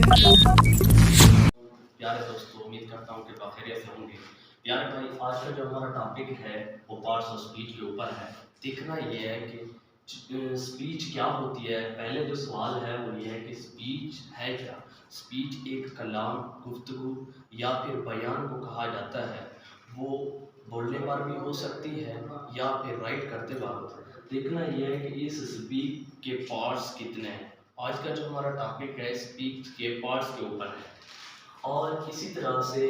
प्यारे दोस्तों, उम्मीद करता हूँ कि खैरियत से होंगे। प्यारे भाई, आज का जो हमारा टॉपिक है वो पार्ट्स ऑफ स्पीच के ऊपर है। देखना ये है कि स्पीच क्या होती है। पहले जो सवाल है वो ये है कि स्पीच है क्या। स्पीच एक कलाम, गुफ्तगू या फिर बयान को कहा जाता है। वो बोलने पर भी हो सकती है या फिर राइट करते वक्त। देखना ये है कि इस स्पीच के पार्ट्स कितने हैं। आज का जो हमारा टॉपिक है स्पीच के पार्ट्स के ऊपर है। और इसी तरह से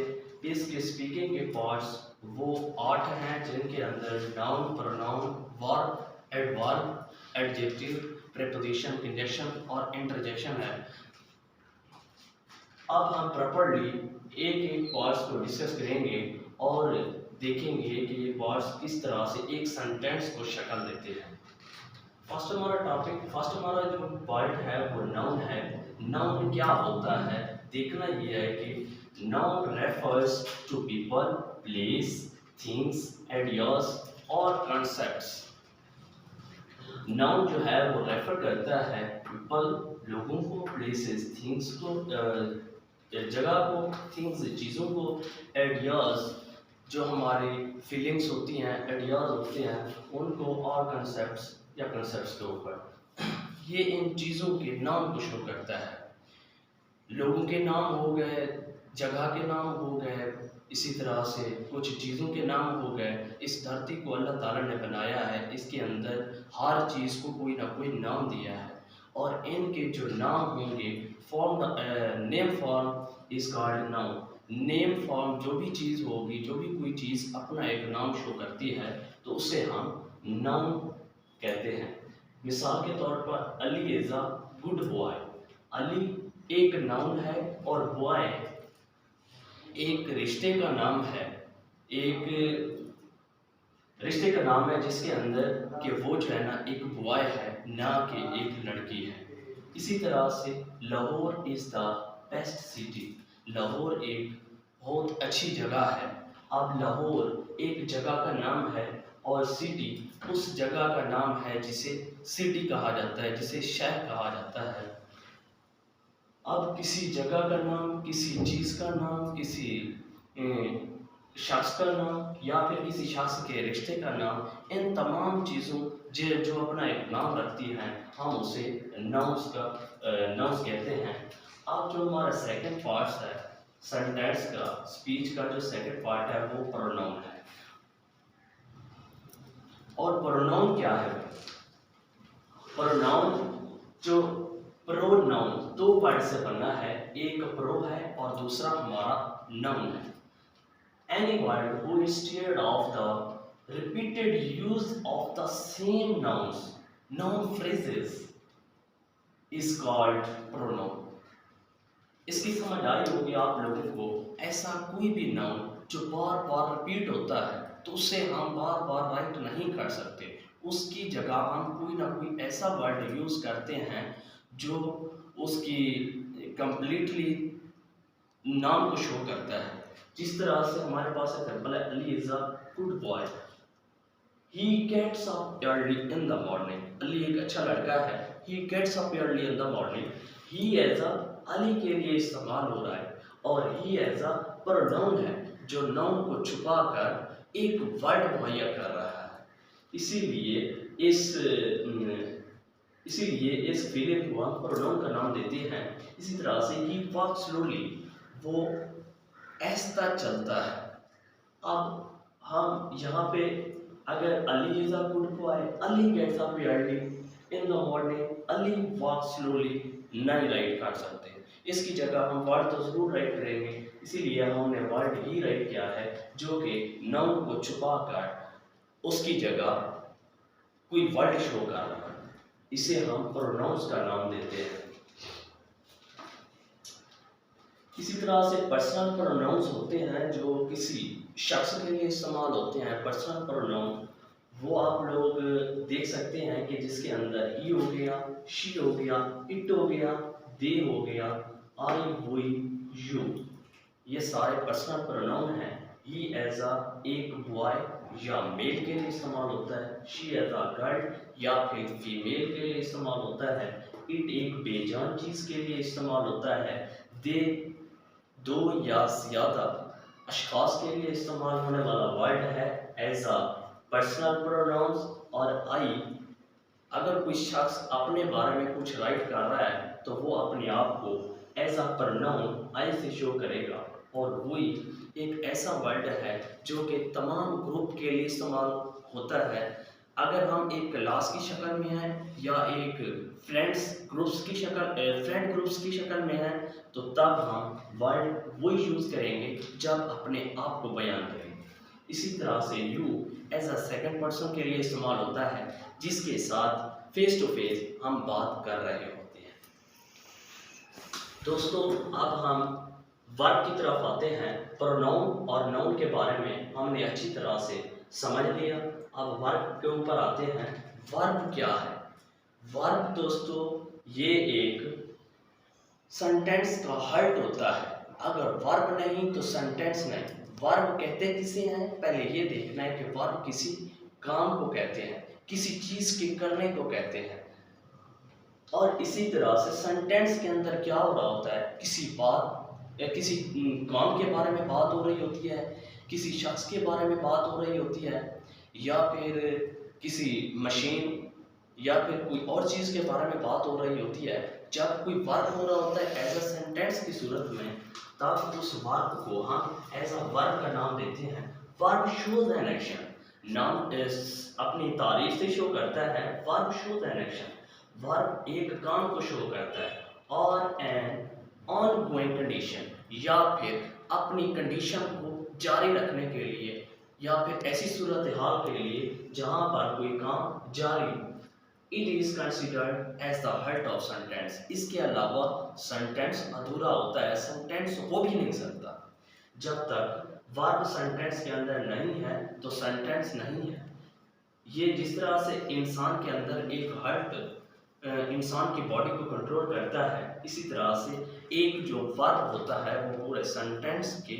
इसके स्पीकिंग के पार्ट्स वो 8 हैं, जिनके अंदर noun, pronoun, verb, adverb, adjective, preposition, conjunction और इंटरजेक्शन है। अब हम प्रॉपर्ली एक एक पार्ट्स को डिस्कस करेंगे और देखेंगे कि ये पार्ट्स किस तरह से एक सेंटेंस को शक्ल देते हैं। फर्स्ट हमारा जो पार्ट है वो नाउन है। नाउन क्या होता है, देखना यह है कि noun refers to people, place, things, ideas और कॉन्सेप्ट्स। नाउन जो है वो रेफर करता है पीपल, लोगों को, प्लेसेस, थिंग्स को, जगह को, थिंग्स, चीज़ों को, आइडियाज जो हमारी फीलिंग्स होती हैं, आइडियाज होते हैं उनको, और कंसेप्ट्स या कंसेप्ट्स के ऊपर। ये इन चीज़ों के नाम को शो करता है। लोगों के नाम हो गए, जगह के नाम हो गए, इसी तरह से कुछ चीज़ों के नाम हो गए। इस धरती को अल्लाह ताला ने बनाया है, इसके अंदर हर चीज़ को कोई ना कोई नाम दिया है और इनके जो नाम होंगे name form is called noun. Name form जो भी चीज़ होगी, जो भी कोई चीज़ अपना एक नाम शो करती है तो उसे हम नाउन कहते हैं। मिसाल के तौर पर Ali is a good boy. Ali एक नाउन है और बॉय एक रिश्ते का नाम है। एक रिश्ते का नाम है जिसके अंदर कि वो जो है ना एक बॉय है, ना कि एक लड़की है। इसी तरह से Lahore is the best city. Lahore एक बहुत अच्छी जगह है। अब लाहौर एक जगह का नाम है और सिटी उस जगह का नाम है जिसे सिटी कहा जाता है, जिसे शहर कहा जाता है। अब किसी जगह का नाम, किसी चीज़ का नाम, किसी शख्स का नाम या फिर किसी शख्स के रिश्ते का नाम, इन तमाम चीज़ों जो अपना एक नाम रखती हैं, हम उसे नाउन्स कहते हैं। अब जो हमारा सेकंड पार्ट है सेंटेंस का, स्पीच का जो सेकंड पार्ट है वो प्रोनाउन है। और प्रोनाउन क्या है? प्रोनाउन जो प्रोनाउन दो वर्ड से बना है, एक प्रो है और दूसरा हमारा नाउन है। Any word who instead of the repeated use of the same noun phrases is called pronoun। इसकी समझ आई होगी आप लोगों को। ऐसा कोई भी नाउन जो बार बार रिपीट होता है तो उसे हम बार बार राइट नहीं कर सकते। उसकी जगह हम कोई ना कोई ऐसा वर्ड यूज करते हैं जो उसकी कंप्लीटली नाम को शो करता है। जिस तरह से हमारे पास एग्जाम्पल है, Ali is a good boy, he gets up early in the morning. Ali एक अच्छा लड़का है, he gets up early in the morning. He as a Ali के लिए इस्तेमाल हो रहा है और ही एज अ प्रोनाउन है जो नाउन को छुपा कर एक वर्ड मुहैया कर रहा है। इसीलिए इस फीलिंग को हम प्रोनाउन का नाम देते हैं। इसी तरह से ही वॉक स्लोली, वो ऐसा चलता है। अब हम यहाँ पे अगर Ali is a good boy, Ali gets up early in the morning, Ali walk slowly नहीं राइट कर सकते। इसकी जगह हम वर्ड तो जरूर राइट करेंगे, इसीलिए हमने वर्ड ही राइट किया है जो कि नाउन को छुपा कर उसकी जगह कोई वर्ड शो कर रहा है। इसे हम प्रोनाउंस का नाम देते हैं। इसी तरह से पर्सनल प्रोनाउंस होते हैं जो किसी शख्स के लिए इस्तेमाल होते हैं। पर्सनल प्रोनाउन वो आप लोग देख सकते हैं कि जिसके अंदर ही हो गया, शी हो गया, इट हो गया, दे हो गया, आई, वी, यू, ये सारे पर्सनल प्रोनाउन हैं। ही एज अ एक बॉय या मेल के लिए इस्तेमाल होता है, शी एज अ गर्ल या फिर फीमेल के लिए इस्तेमाल होता है, इट एक बेजान चीज़ के लिए इस्तेमाल होता है, दे दो या ज़्यादा अशखास के लिए इस्तेमाल होने वाला वर्ड है एज अ पर्सनल प्रोनाउंस। और आई, अगर कोई शख्स अपने बारे में कुछ राइट कर रहा है तो वो अपने आप को एज अ प्रोनाउन आई से शो करेगा। और वही एक ऐसा वर्ड है जो कि तमाम ग्रुप के लिए इस्तेमाल होता है। अगर हम एक क्लास की शक्ल में हैं या एक फ्रेंड ग्रुप्स की शक्ल में हैं तो तब हम वर्ड वही यूज़ करेंगे जब अपने आप को बयान करेंगे। इसी तरह से you as a second person के लिए इस्तेमाल होता है जिसके साथ फेस टू फेस हम बात कर रहे होते हैं। दोस्तों, अब हम वर्ब की तरफ आते हैं। प्रोनाउन और नाउन के बारे में हमने अच्छी तरह से समझ लिया। अब वर्ब के ऊपर आते हैं। वर्ब क्या है? वर्ब दोस्तों ये एक सेंटेंस का हर्ट होता है। अगर वर्ब नहीं तो सेंटेंस नहीं। वर्ब कहते किसे हैं, पहले ये देखना है कि वर्ब किसी काम को कहते हैं, किसी चीज के करने को कहते हैं। और इसी तरह से सेंटेंस के अंदर क्या हो रहा होता है, किसी बात या किसी काम के बारे में बात हो रही होती है, किसी शख्स के बारे में बात हो रही होती है, या फिर किसी मशीन या फिर कोई और चीज़ के बारे में बात हो रही होती है। जब कोई वर्ब हो रहा होता है एज अ सेंटेंस की सूरत में, तब उस वर्ब को हम एज अ वर्ब का नाम देते हैं। वर्ब शोज एन एक्शन, नाम अपनी तारीफ से शो करता है। Verb shows an action, verb एक काम को शो करता है। और एन ऑन गोइंग कंडीशन, या फिर अपनी कंडीशन को जारी रखने के लिए, या फिर ऐसी सूरत हाल के लिए जहां पर कोई काम जारी हो। It is considered as the head of sentence. इसके अलावा सेंटेंस अधूरा होता है, सेंटेंस हो भी नहीं सकता। जब तक वर्ब सेंटेंस के अंदर नहीं है तो सेंटेंस नहीं है। ये जिस तरह से इंसान के अंदर एक हार्ट इंसान की बॉडी को कंट्रोल करता है, इसी तरह से एक जो वर्ब होता है वो पूरे सेंटेंस के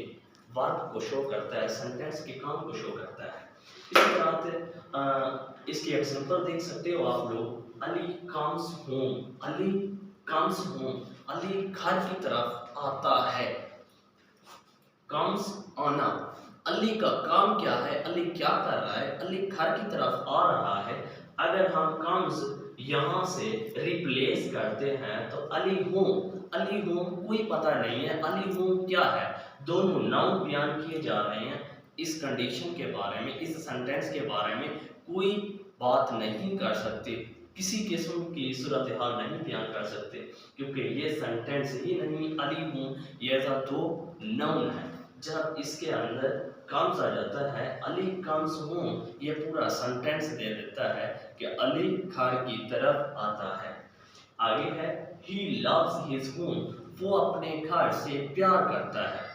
वर्ब को शो करता है, सेंटेंस के काम को शो करता है। इसी तरह से इसकी एग्जांपल देख सकते हो आप लोग। Ali comes home, Ali comes home, Ali घर की तरफ आता है। कम्स आना, अली का काम क्या है, अली क्या कर रहा है, अली घर की तरफ आ रहा है। अगर हम कम्स यहाँ से रिप्लेस करते हैं तो अली होम, अली होम कोई पता नहीं है अली होम क्या है। दोनों नाउन बयान किए जा रहे हैं। इस कंडीशन के बारे में, इस सेंटेंस के बारे में कोई बात नहीं कर सकते, किसी किस्म की सूरत हाल नहीं बयान कर सकते, क्योंकि ये सेंटेंस ही नहीं। अली हूँ ये दो नाउन है। जब इसके अंदर कम्स आ जाता है, अली कम्स हूँ, ये पूरा सेंटेंस दे देता है कि अली घर की तरफ आता है। आगे है ही लव्स हिज होम, वो अपने घर से प्यार करता है।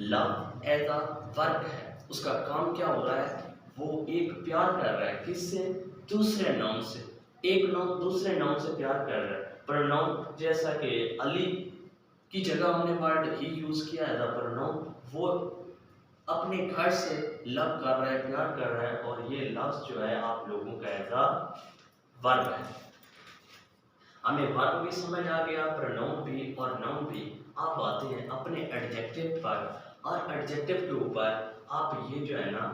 लव एज अ वर्क है, उसका काम क्या हो रहा है, वो एक प्यार कर रहा है। किससे? दूसरे नाउन से। एक नाउन दूसरे नाउन से प्यार कर रहा है। प्रोनाउन जैसा कि अली की जगह हमने वर्ड ही यूज किया एज अ प्रोनाउन, वो अपने घर से लव कर रहा है, प्यार कर रहा है। और ये लफ्ज जो है आप लोगों का एज अ वर्ब है। हमें वर्ब भी समझ आ गया, प्रोनाउन भी और नाउन भी। आप आते हैं अपने एडजेक्टिव पर। और एडजेक्टिव के ऊपर आप ये जो है ना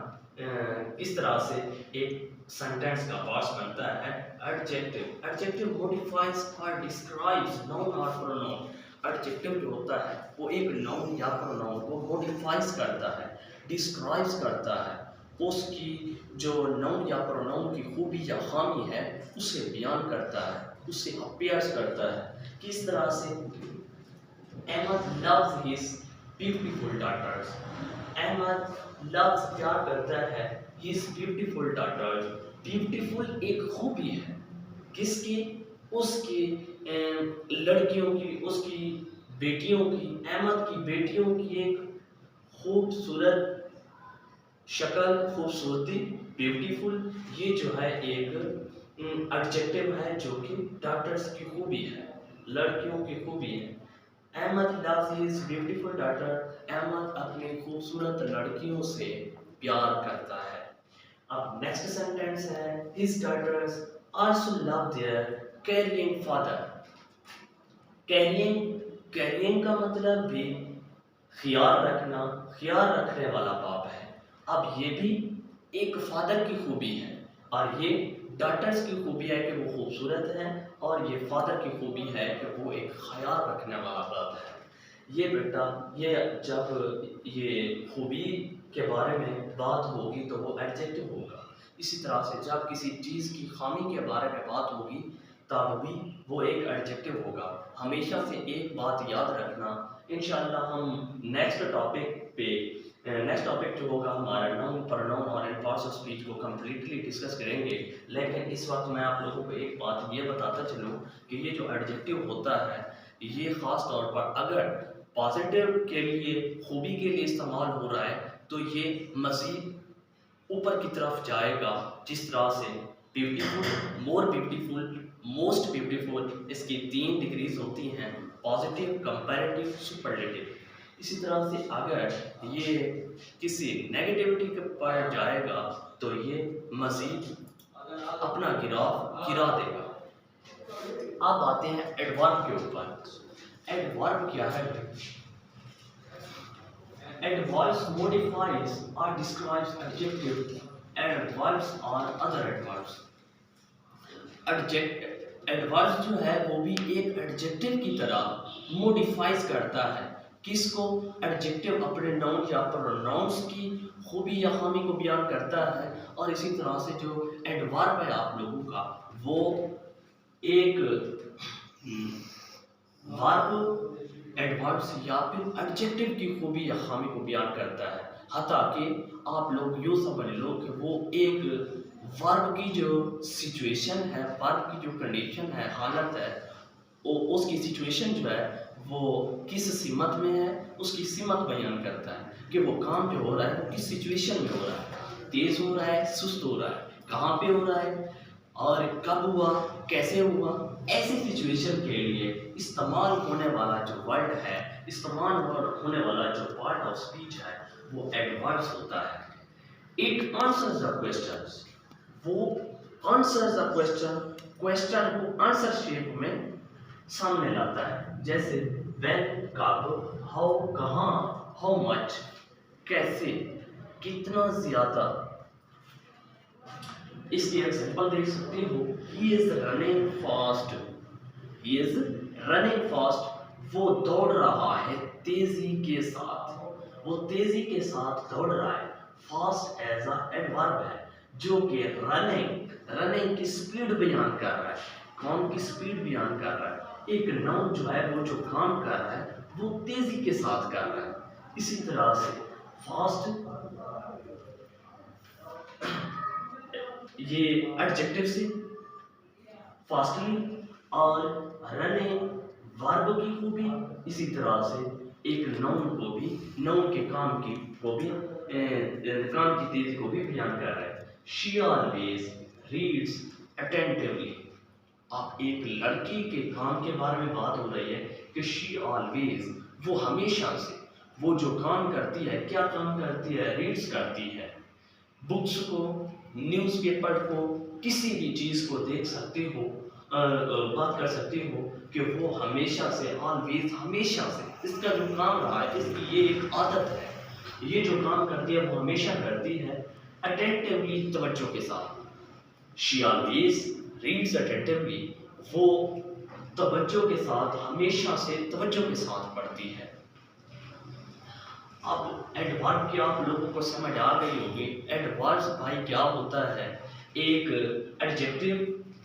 किस तरह से एक सेंटेंस का पार्ट बनता है। एडजेक्टिव, एडजेक्टिव मॉडिफाइज और डिस्क्राइब्स नाउन और प्रोनाउन। एडजेक्टिव जो होता है वो एक नाउन या प्रोनाउन को मॉडिफाइज करता है, डिस्क्राइब्स करता है, उसकी जो नाउन या प्रोनाउन की खूबी या खामी है उसे बयान करता है, उसे अपियर्स करता है। किस तरह से? Ahmed loves his beautiful daughters, Ahmed loves प्यार करता है हिज ब्यूटीफुल डॉटर्स। ब्यूटीफुल एक खूबी है, किसकी? उसकी लड़कियों की, उसकी बेटियों की, अहमद की बेटियों की एक खूबसूरत शक्ल, खूबसूरती, ब्यूटीफुल, ये जो है एक एडजेक्टिव है जो कि डॉटर्स की खूबी है, लड़कियों की खूबी है। Ahmed loves his beautiful daughter, Ahmed अपनी खूबसूरत लड़कियों से प्यार करता है। अब नेक्स्ट सेंटेंस है his daughters also love their caring father. Caring caring का मतलब भी ख्याल रखना, ख्याल रखने वाला बाप है। अब ये भी एक फादर की खूबी है, और ये डॉटर्स की खूबी है कि वो खूबसूरत है, और ये फादर की खूबी है कि वो एक ख्याल रखने वाला बाप है। ये बेटा, ये जब ये खूबी के बारे में बात होगी तो वो एडजेक्टिव होगा। इसी तरह से जब किसी चीज़ की खामी के बारे में बात होगी तब भी वो एक एडजेक्टिव होगा। हमेशा से एक बात याद रखना, इंशाअल्लाह हम नेक्स्ट टॉपिक जो होगा हमारा नाउन, प्रोनाउन और इन पार्ट्स ऑफ स्पीच को कम्प्लीटली डिस्कस करेंगे। लेकिन इस वक्त मैं आप लोगों को एक बात ये बताता चलूँ कि ये जो एडजेक्टिव होता है ये ख़ास तौर पर अगर पॉजिटिव के लिए, खूबी के लिए इस्तेमाल हो रहा है तो ये मज़ीद ऊपर की तरफ जाएगा। जिस तरह से beautiful, more beautiful, most beautiful, इसकी 3 डिग्रीज होती हैं, पॉजिटिव, कंपैरेटिव, सुपरलेटिव। इसी तरह से अगर ये किसी नेगेटिविटी के पर जाएगा तो ये मज़ीद अपना गिरा देगा। अब आते हैं एडवर्ब के ऊपर। एडवर्ब क्या है? Adverbs modifies or describes adjective, and adverbs are other adverbs. Adverb जो है वो भी एक एडजेक्टिव की तरह मोडिफाइज करता है। किसको? एडजेक्टिव अपने नाउन या प्रोनाउंस की खूबी या खामी को बयान करता है। और इसी तरह से जो एडवर्ब है आप लोगों का, वो एक वर्ब, एडवर्ब्स या फिर एडजेक्टिव की खूबी या खामी को बयान करता है। हता कि आप लोग यूँ समझ लो कि वो एक वर्ब की जो सिचुएशन है, वर्ब की जो कंडीशन है, हालत है, वो उसकी सिचुएशन जो है वो किस सिमत में है, उसकी सिमत बयान करता है कि वो काम जो हो रहा है वो किस सिचुएशन में हो रहा है, तेज़ हो रहा है, सुस्त हो रहा है, कहाँ पे हो रहा है और कब हुआ, कैसे हुआ। ऐसी सिचुएशन के लिए इस्तेमाल होने वाला जो वर्ड है, इस्तेमाल होने वाला जो पार्ट ऑफ स्पीच है, वो एडवर्ब्स होता है। इट आंसर्स द क्वेश्चंस, वो आंसर्स द क्वेश्चन को आंसर शेप में सामने लाता है। जैसे व्हेन, कब, हाउ, कहाँ, हाउ मच, कैसे, कितना ज्यादा। इसकी एग्जांपल देख सकते हो, he is running fast, he is running fast, वो दौड़ रहा है तेजी के साथ, वो तेजी के साथ दौड़ रहा है। फास्ट एज अ एडवर्ब है जो कि रनिंग की स्पीड बयान कर रहा है, काम की स्पीड बयान कर रहा है। एक नाउन जो है वो जो काम कर रहा है वो तेजी के साथ कर रहा है। इसी तरह से फास्ट ये एडजेक्टिव से, फास्टली और रनिंग वर्ब की खूबी, इसी तरह से एक नाउन को भी, नाउन के काम की को भी, काम की तेजी को भी बयान कर रहा है। She always reads attentively. आप एक लड़की के काम के बारे में बात हो रही है कि शी ऑलवेज, वो हमेशा से, वो जो काम करती है, क्या काम करती है? रीड्स करती है। बुक्स को, न्यूज़पेपर को, किसी भी चीज़ को देख सकते हो, बात कर सकते हो कि वो हमेशा से, ऑलवेज, हमेशा से इसका जो काम रहा है, इसकी ये एक आदत है, ये जो काम करती है वो हमेशा करती है अटेंटिवली, तवज्जो के साथ। शी ऑलवेज रीड्स अटेंटिवली, वो तवज्जो के साथ, हमेशा से तवज्जो के साथ पढ़ती है। अब एडवर्ब की आप लोगों को समझ आ गई होगी। एडवर्ब्स भाई क्या होता है? एक एडजेक्टिव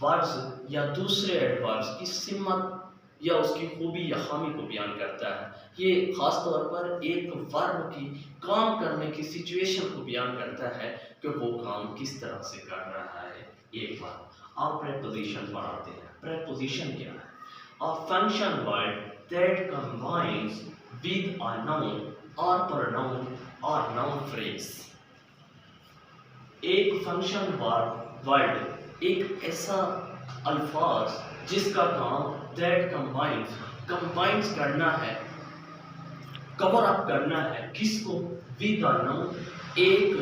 वर्ब्स या दूसरे एडवर्ब्स की सिमत या उसकी खूबी या खामी को बयान करता है। ये खास तौर पर एक वर्ब की काम करने की सिचुएशन को बयान करता है कि वो काम किस तरह से कर रहा है। एक बार आप प्रेपोजिशन पर आते हैं। प्रेपोजिशन क्या है? A function word that combines with a noun और प्रोनाउन और नाउन फ्रेज। एक फंक्शन वर्ड, एक ऐसा अल्फाज जिसका काम दैट कंबाइंस करना है, कवर अप करना है। किसको? विद अ नाउन, एक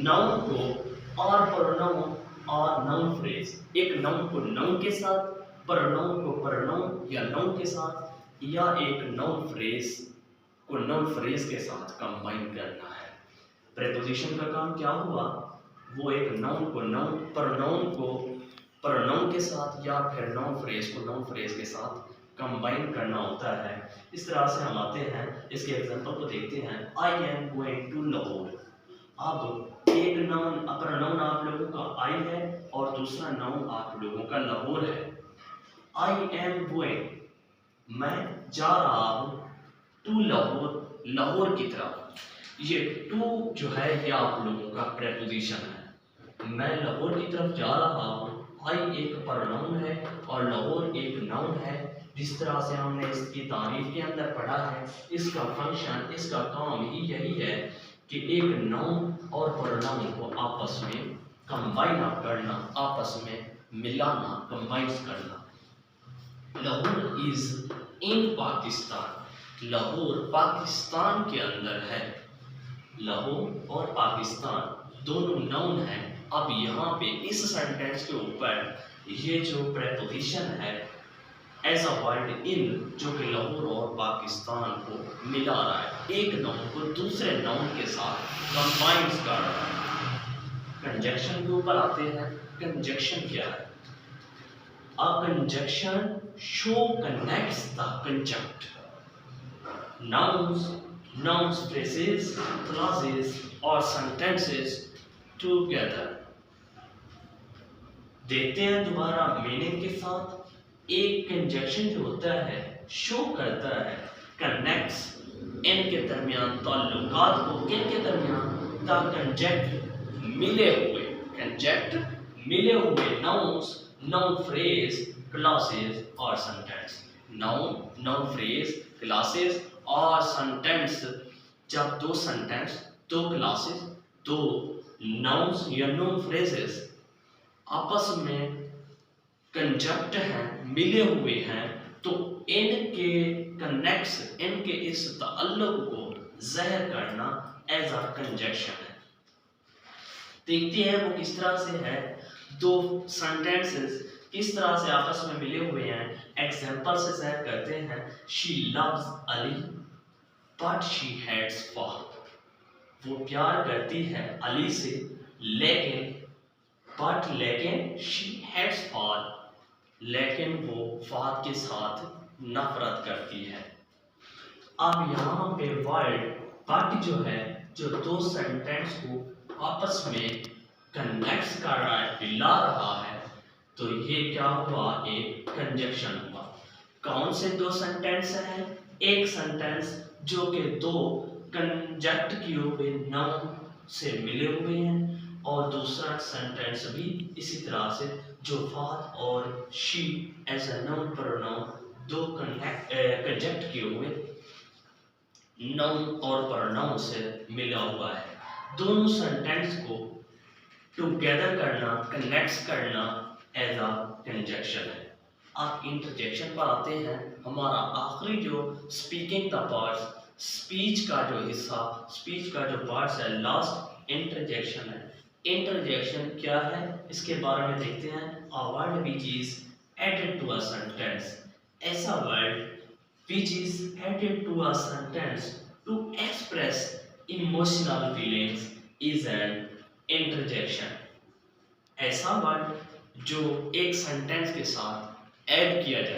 नाउन को, और प्रोनाउन और नाउन फ्रेज। एक नाउन को नाउन के साथ, प्रोनाउन को प्रोनाउन या नाउन के साथ, या एक नाउन फ्रेज को नाउन फ्रेज के साथ कंबाइन करना है। प्रेपोजिशन का काम क्या हुआ, वो एक नाउन को प्रोनाउन के साथ या फिर नाउन फ्रेज को नाउन फ्रेज के साथ कंबाइन करना होता है। इस तरह से हम आते हैं, इसके एग्जांपल को देखते हैं। I am going to Lahore. अब एक प्रोनाउन आप लोगों का आई है और दूसरा नाउन आप लोगों का लाहौर है। आई एम गोइंग, मैं जा रहा हूँ, टू लाहौर, लाहौर की तरफ। ये टू जो है ये आप लोगों का प्रेपोजिशन है। मैं लाहौर की तरफ जा रहा हूँ, आई एक प्रोनाउन है और लाहौर एक नाउन है। जिस तरह से हमने इसकी तारीफ के अंदर पढ़ा है, इसका फंक्शन, इसका काम ही यही है कि एक नाउन और प्रोनाउन को आपस में कंबाइन करना, आपस में मिलाना, कंबाइन करना। लाहौर इज इन पाकिस्तान, लाहौर पाकिस्तान के अंदर है। लाहौर और पाकिस्तान दोनों नाउन हैं। अब यहाँ पे इस सेंटेंस के ऊपर ये जो प्रेपोजिशन है एज अ वर्ड इन, जो कि लाहौर और पाकिस्तान को मिला रहा है, एक नाउन को दूसरे नाउन के साथ कंबाइन कर रहा है। कंजक्शन के ऊपर आते हैं। कंजक्शन क्या है? A conjunction show connects the conjunct. Nouns, phrases, clauses or sentences together. देखते हैं दोबारा मीनिंग के साथ। एक कंजक्शन जो होता है शो करता है, कनेक्ट्स, इनके दरमियान ताल्लुकात को, किनके दरमियान? द कंजक्ट, मिले हुए, कंजक्ट मिले हुए नाउन्स, नाउन फ्रेज, क्लासेस और सेंटेंस। नाउन फ्रेज, क्लासेस और सेंटेंस। जब दो सेंटेंस, दो क्लासेस, दो नाउन्स या नाउन फ्रेजेस आपस में कंजक्ट हैं, मिले हुए हैं, तो इनके कनेक्ट्स, इनके इस ताल्लुक को ज़ाहिर करना एज अ कंजक्शन है। देखते हैं वो किस तरह से है। दो सेंटेंसेस किस तरह से आपस में मिले हुए हैं, एग्जाम्पल से ज़ाहिर करते हैं। She loves Ali but she hates Fahad. वो प्यार करती है अली से, लेकिन शी हेट्स फहद, लेकिन वो फहद के साथ नफरत करती है। अब यहाँ पे वर्ड बट जो है, जो दो सेंटेंस को आपस में कनेक्ट कर रहा है, मिला रहा है, तो ये क्या हुआ? एक कंजक्शन हुआ। कौन से दो सेंटेंस हैं? एक सेंटेंस जो कि दो कंजक्ट किए हुए नाउन से मिले हुए हैं, और दूसरा सेंटेंस भी इसी तरह से जो फहद और she as a noun pronoun, दो कंजक्ट किए हुए नाउन और प्रोनाउन से मिला हुआ है। दोनों सेंटेंस को टुगेदर करना, कनेक्ट करना एज अ कंजक्शन है। आप इंटरजेक्शन पर आते हैं। हमारा आखिरी जो स्पीकिंग का पार्ट, स्पीच का जो हिस्सा, स्पीच का जो पार्ट है, लास्ट इंटरजेक्शन है। इंटरजेक्शन क्या है, इसके बारे में देखते हैं। A word which is added to a sentence, ऐसा word which is added to a sentence to express emotional feelings is an interjection. ऐसा वर्ड जो एक सेंटेंस के साथ ऐड किया जा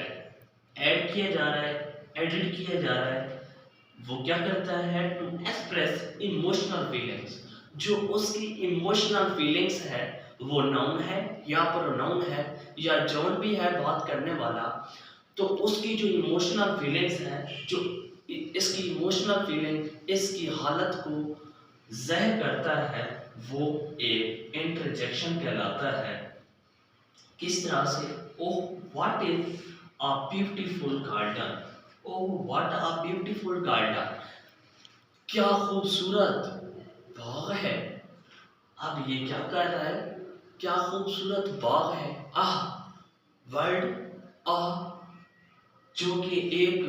रहा है, एडिट किया जा रहा है, वो क्या करता है? To express emotional feelings. जो उसकी इमोशनल फीलिंग्स है, वो नाउन है या प्रोनाउन है या जौन भी है बात करने वाला, तो उसकी जो इमोशनल फीलिंग्स हैं, जो इसकी इमोशनल फीलिंग इसकी हालत को ज़ाहिर करता है, वो एक इंटरजेक्शन कहलाता है। किस तरह से? Oh what is a beautiful garden, oh what a beautiful garden, क्या खूबसूरत बाग है। अब ये क्या कर रहा है? क्या खूबसूरत बाग है। आह, वर्ड आह जो कि एक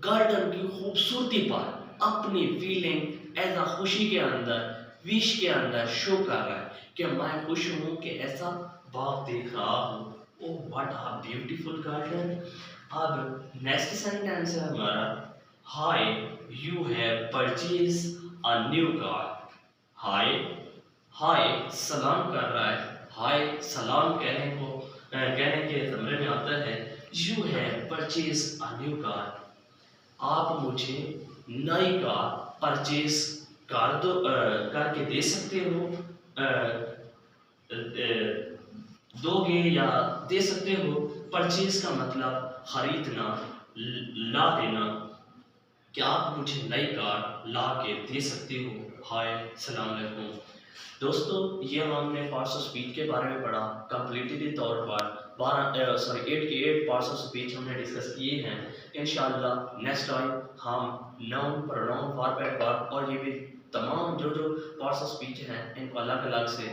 गार्डन की खूबसूरती पर अपनी फीलिंग एज अ खुशी के अंदर, विश के अंदर शो कर रहा है कि मैं खुश हूँ कि ऐसा बाग देख रहा हूँ। Oh what a beautiful garden. अब नेक्स्ट सेंटेंस है हमारा, hi you have purchase a new car. Hi, hi सलाम कर रहा है, हाय सलाम कहने के ज़मरे में आता है। You have purchase a new car, आप मुझे नई कार परचेज करके दे सकते हो, दोगे या दे सकते हो। परचेज का मतलब खरीदना, ला देना। क्या आप मुझे नई कार ला के दे सकते हो? हाय सलाम अलैकुम। दोस्तों, ये हमने पार्ट्स ऑफ स्पीच के बारे में पढ़ा कंप्लीटली तौर पर। 8 के 8 पार्ट्स ऑफ स्पीच हमने डिस्कस किए हैं। इंशाल्लाह नेक्स्ट टाइम हम noun, pronoun, verb and verb और ये भी तमाम जो पार्ट्स ऑफ स्पीच हैं इनको अलग अलग से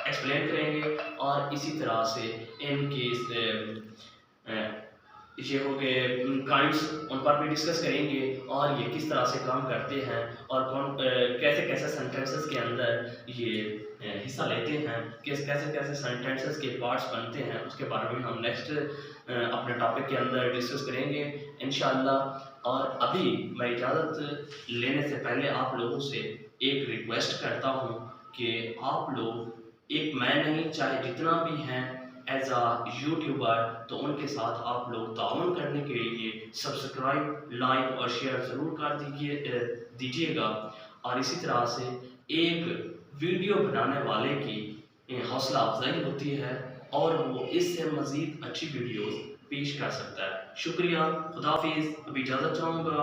एक्सप्लेन करेंगे और इसी तरह से इनके ये हो गए काइंड्स, उन पर भी डिस्कस करेंगे और ये किस तरह से काम करते हैं और कैसे कैसे सेंटेंसेस के अंदर ये हिस्सा लेते हैं, कैसे कैसे सेंटेंसेस के पार्ट्स बनते हैं, उसके बारे में हम नेक्स्ट अपने टॉपिक के अंदर डिस्कस करेंगे इंशाल्लाह। और अभी मैं इजाज़त लेने से पहले आप लोगों से एक रिक्वेस्ट करता हूँ कि आप लोग एक, मैं नहीं चाहे जितना भी हैं एज अ यूट्यूबर, तो उनके साथ आप लोग ताउन करने के लिए सब्सक्राइब, लाइक और शेयर ज़रूर कर दीजिएगा। और इसी तरह से एक वीडियो बनाने वाले की हौसला अफजाई होती है और वो इससे मज़ीद अच्छी वीडियोस पेश कर सकता है। शुक्रिया, खुदाफिज़, अभी इजाज़त चाहूँगा।